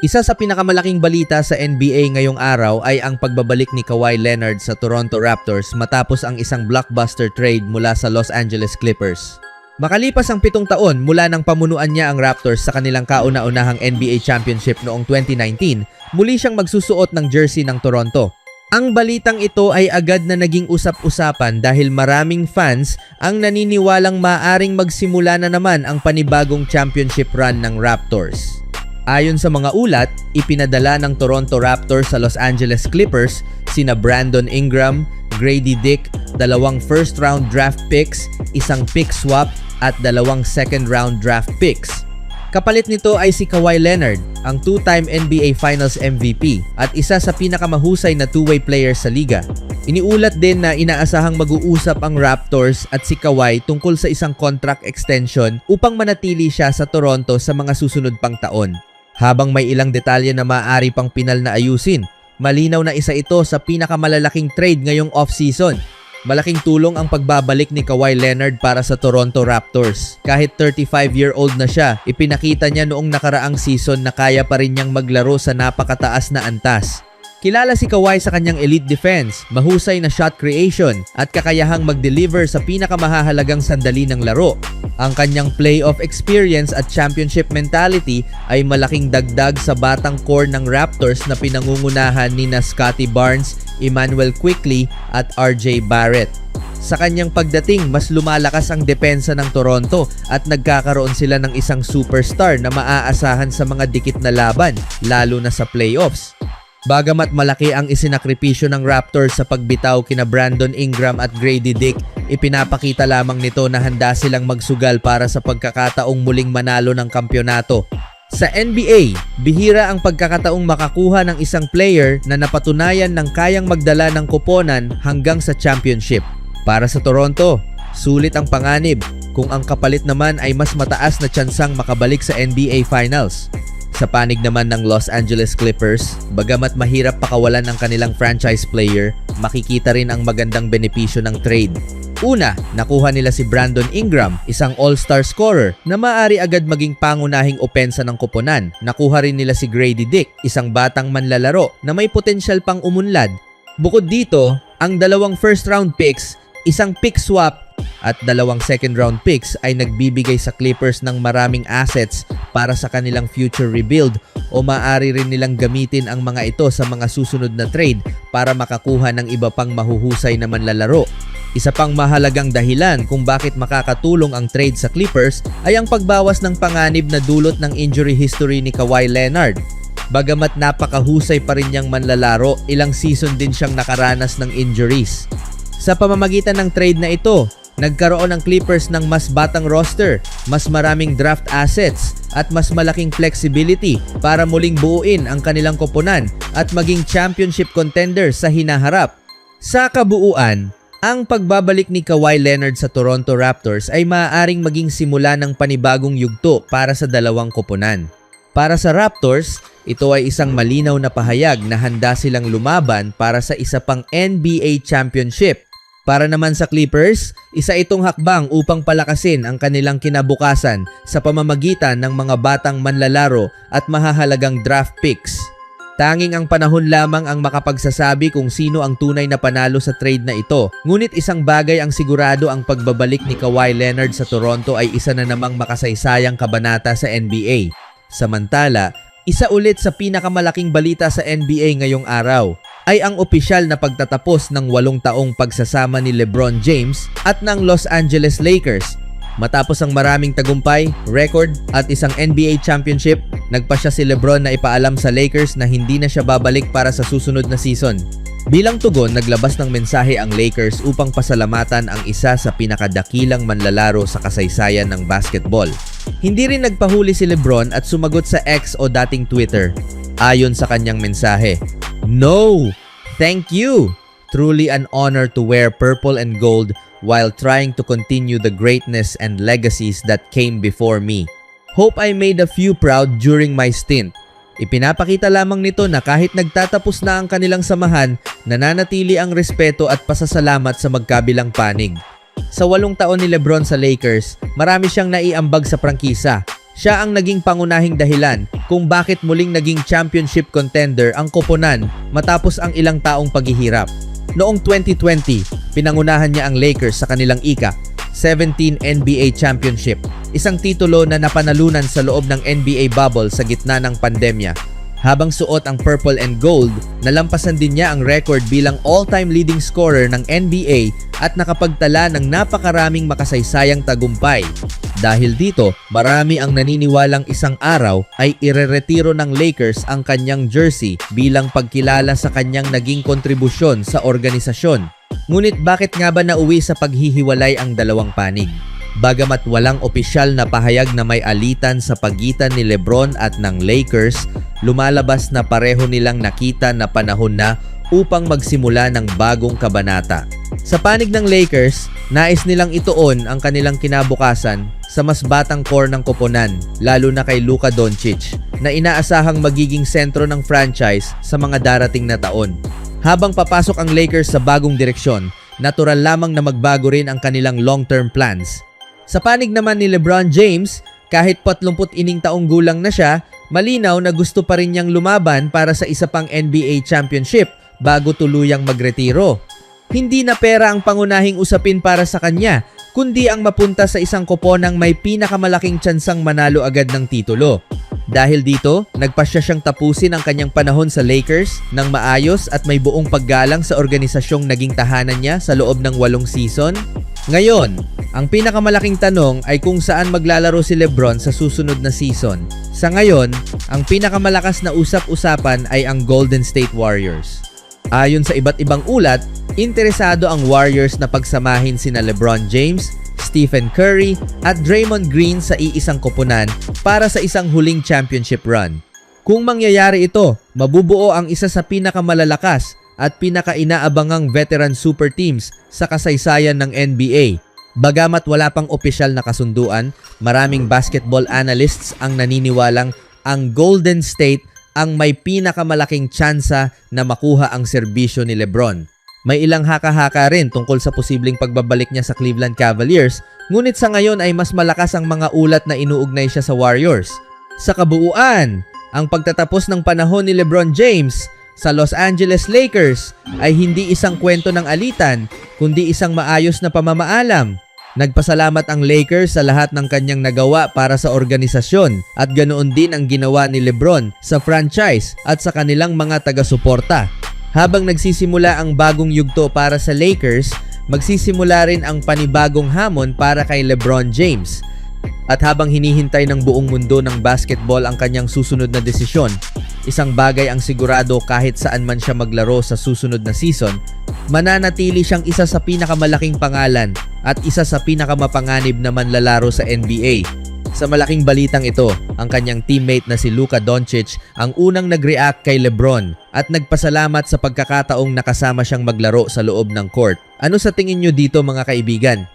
Isa sa pinakamalaking balita sa NBA ngayong araw ay ang pagbabalik ni Kawhi Leonard sa Toronto Raptors matapos ang isang blockbuster trade mula sa Los Angeles Clippers. Makalipas ang 7 taon mula nang pamunuan niya ang Raptors sa kanilang kauna-unahang NBA Championship noong 2019, muli siyang magsusuot ng jersey ng Toronto. Ang balitang ito ay agad na naging usap-usapan dahil maraming fans ang naniniwalang maaring magsimula na naman ang panibagong championship run ng Raptors. Ayon sa mga ulat, ipinadala ng Toronto Raptors sa Los Angeles Clippers sina Brandon Ingram, Grady Dick, 2 first-round draft picks, isang pick swap at 2 second-round draft picks. Kapalit nito ay si Kawhi Leonard, ang 2-time NBA Finals MVP at isa sa pinakamahusay na two-way player sa liga. Iniulat din na inaasahang mag-uusap ang Raptors at si Kawhi tungkol sa isang contract extension upang manatili siya sa Toronto sa mga susunod pang taon. Habang may ilang detalye na maaari pang pinal na ayusin, malinaw na isa ito sa pinakamalalaking trade ngayong off-season. Malaking tulong ang pagbabalik ni Kawhi Leonard para sa Toronto Raptors. Kahit 35-year-old na siya, ipinakita niya noong nakaraang season na kaya pa rin niyang maglaro sa napakataas na antas. Kilala si Kawhi sa kanyang elite defense, mahusay na shot creation at kakayahang mag-deliver sa pinakamahahalagang sandali ng laro. Ang kanyang playoff experience at championship mentality ay malaking dagdag sa batang core ng Raptors na pinangungunahan nina Scottie Barnes, Immanuel Quickley at RJ Barrett. Sa kanyang pagdating, mas lumalakas ang depensa ng Toronto at nagkakaroon sila ng isang superstar na maaasahan sa mga dikit na laban, lalo na sa playoffs. Bagamat malaki ang isinakripisyo ng Raptors sa pagbitaw kina Brandon Ingram at Grady Dick, ipinapakita lamang nito na handa silang magsugal para sa pagkakataong muling manalo ng kampyonato. Sa NBA, bihira ang pagkakataong makakuha ng isang player na napatunayan ng kayang magdala ng koponan hanggang sa championship. Para sa Toronto, sulit ang panganib kung ang kapalit naman ay mas mataas na tsansang makabalik sa NBA Finals. Sa panig naman ng Los Angeles Clippers, bagamat mahirap pakawalan ang kanilang franchise player, makikita rin ang magandang benepisyo ng trade. Una, nakuha nila si Brandon Ingram, isang all-star scorer na maaari agad maging pangunahing opensa ng koponan. Nakuha rin nila si Grady Dick, isang batang manlalaro na may potensyal pang umunlad. Bukod dito, ang 2 first-round picks, isang pick swap at 2 second-round picks ay nagbibigay sa Clippers ng maraming assets para sa kanilang future rebuild o maaari rin nilang gamitin ang mga ito sa mga susunod na trade para makakuha ng iba pang mahuhusay na manlalaro. Isa pang mahalagang dahilan kung bakit makakatulong ang trade sa Clippers ay ang pagbawas ng panganib na dulot ng injury history ni Kawhi Leonard. Bagamat napakahusay pa rin niyang manlalaro, ilang season din siyang nakaranas ng injuries. Sa pamamagitan ng trade na ito, nagkaroon ang Clippers ng mas batang roster, mas maraming draft assets, at mas malaking flexibility para muling buuin ang kanilang koponan at maging championship contender sa hinaharap. Sa kabuuan, ang pagbabalik ni Kawhi Leonard sa Toronto Raptors ay maaaring maging simula ng panibagong yugto para sa dalawang koponan. Para sa Raptors, ito ay isang malinaw na pahayag na handa silang lumaban para sa isa pang NBA championship. Para naman sa Clippers, isa itong hakbang upang palakasin ang kanilang kinabukasan sa pamamagitan ng mga batang manlalaro at mahahalagang draft picks. Tanging ang panahon lamang ang makapagsasabi kung sino ang tunay na panalo sa trade na ito. Ngunit isang bagay ang sigurado, ang pagbabalik ni Kawhi Leonard sa Toronto ay isa na namang makasaysayang kabanata sa NBA. Samantala, isa ulit sa pinakamalaking balita sa NBA ngayong araw ay ang opisyal na pagtatapos ng 8 taong pagsasama ni LeBron James at ng Los Angeles Lakers. Matapos ang maraming tagumpay, record at isang NBA championship, nagpasya si LeBron na ipaalam sa Lakers na hindi na siya babalik para sa susunod na season. Bilang tugon, naglabas ng mensahe ang Lakers upang pasalamatan ang isa sa pinakadakilang manlalaro sa kasaysayan ng basketball. Hindi rin nagpahuli si LeBron at sumagot sa X o dating Twitter. Ayon sa kanyang mensahe, "No! Thank you! Truly an honor to wear purple and gold while trying to continue the greatness and legacies that came before me. Hope I made a few proud during my stint." Ipinapakita lamang nito na kahit nagtatapos na ang kanilang samahan, nananatili ang respeto at pasasalamat sa magkabilang panig. Sa 8 taon ni LeBron sa Lakers, marami siyang naiambag sa prangkisa. Siya ang naging pangunahing dahilan kung bakit muling naging championship contender ang koponan matapos ang ilang taong paghihirap. Noong 2020, pinangunahan niya ang Lakers sa kanilang 17 NBA Championship, isang titulo na napanalunan sa loob ng NBA bubble sa gitna ng pandemya. Habang suot ang purple and gold, nalampasan din niya ang record bilang all-time leading scorer ng NBA at nakapagtala ng napakaraming makasaysayang tagumpay. Dahil dito, marami ang naniniwalang isang araw ay ireretiro ng Lakers ang kanyang jersey bilang pagkilala sa kanyang naging kontribusyon sa organisasyon. Ngunit bakit nga ba nauwi sa paghihiwalay ang dalawang panig? Bagamat walang opisyal na pahayag na may alitan sa pagitan ni LeBron at ng Lakers, lumalabas na pareho nilang nakita na panahon na upang magsimula ng bagong kabanata. Sa panig ng Lakers, nais nilang ituon ang kanilang kinabukasan sa mas batang core ng koponan, lalo na kay Luka Doncic, na inaasahang magiging sentro ng franchise sa mga darating na taon. Habang papasok ang Lakers sa bagong direksyon, natural lamang na magbago rin ang kanilang long-term plans. Sa panig naman ni LeBron James, kahit 40 taong gulang na siya, malinaw na gusto pa rin niyang lumaban para sa isa pang NBA championship bago tuluyang magretiro. Hindi na pera ang pangunahing usapin para sa kanya, kundi ang mapunta sa isang koponang may pinakamalaking tsansang manalo agad ng titulo. Dahil dito, nagpasya siyang tapusin ang kanyang panahon sa Lakers ng maayos at may buong paggalang sa organisasyong naging tahanan niya sa loob ng 8 season. Ngayon, ang pinakamalaking tanong ay kung saan maglalaro si LeBron sa susunod na season. Sa ngayon, ang pinakamalakas na usap-usapan ay ang Golden State Warriors. Ayon sa iba't ibang ulat, interesado ang Warriors na pagsamahin sina LeBron James, Stephen Curry at Draymond Green sa iisang koponan para sa isang huling championship run. Kung mangyayari ito, mabubuo ang isa sa pinakamalalakas at pinakainaabangang veteran super teams sa kasaysayan ng NBA. Bagamat wala pang opisyal na kasunduan, maraming basketball analysts ang naniniwalang ang Golden State ang may pinakamalaking tsansa na makuha ang serbisyo ni LeBron. May ilang haka-haka rin tungkol sa posibleng pagbabalik niya sa Cleveland Cavaliers, ngunit sa ngayon ay mas malakas ang mga ulat na inuugnay siya sa Warriors. Sa kabuuan, ang pagtatapos ng panahon ni LeBron James sa Los Angeles Lakers ay hindi isang kwento ng alitan, kundi isang maayos na pamamaalam. Nagpasalamat ang Lakers sa lahat ng kanyang nagawa para sa organisasyon at ganoon din ang ginawa ni LeBron sa franchise at sa kanilang mga taga-suporta. Habang nagsisimula ang bagong yugto para sa Lakers, magsisimula rin ang panibagong hamon para kay LeBron James. At habang hinihintay ng buong mundo ng basketball ang kanyang susunod na desisyon, isang bagay ang sigurado kahit saan man siya maglaro sa susunod na season, mananatili siyang isa sa pinakamalaking pangalan at isa sa pinakamapanganib na manlalaro sa NBA. Sa malaking balitang ito, ang kanyang teammate na si Luka Doncic ang unang nag-react kay LeBron at nagpasalamat sa pagkakataong nakasama siyang maglaro sa loob ng court. Ano sa tingin nyo dito mga kaibigan?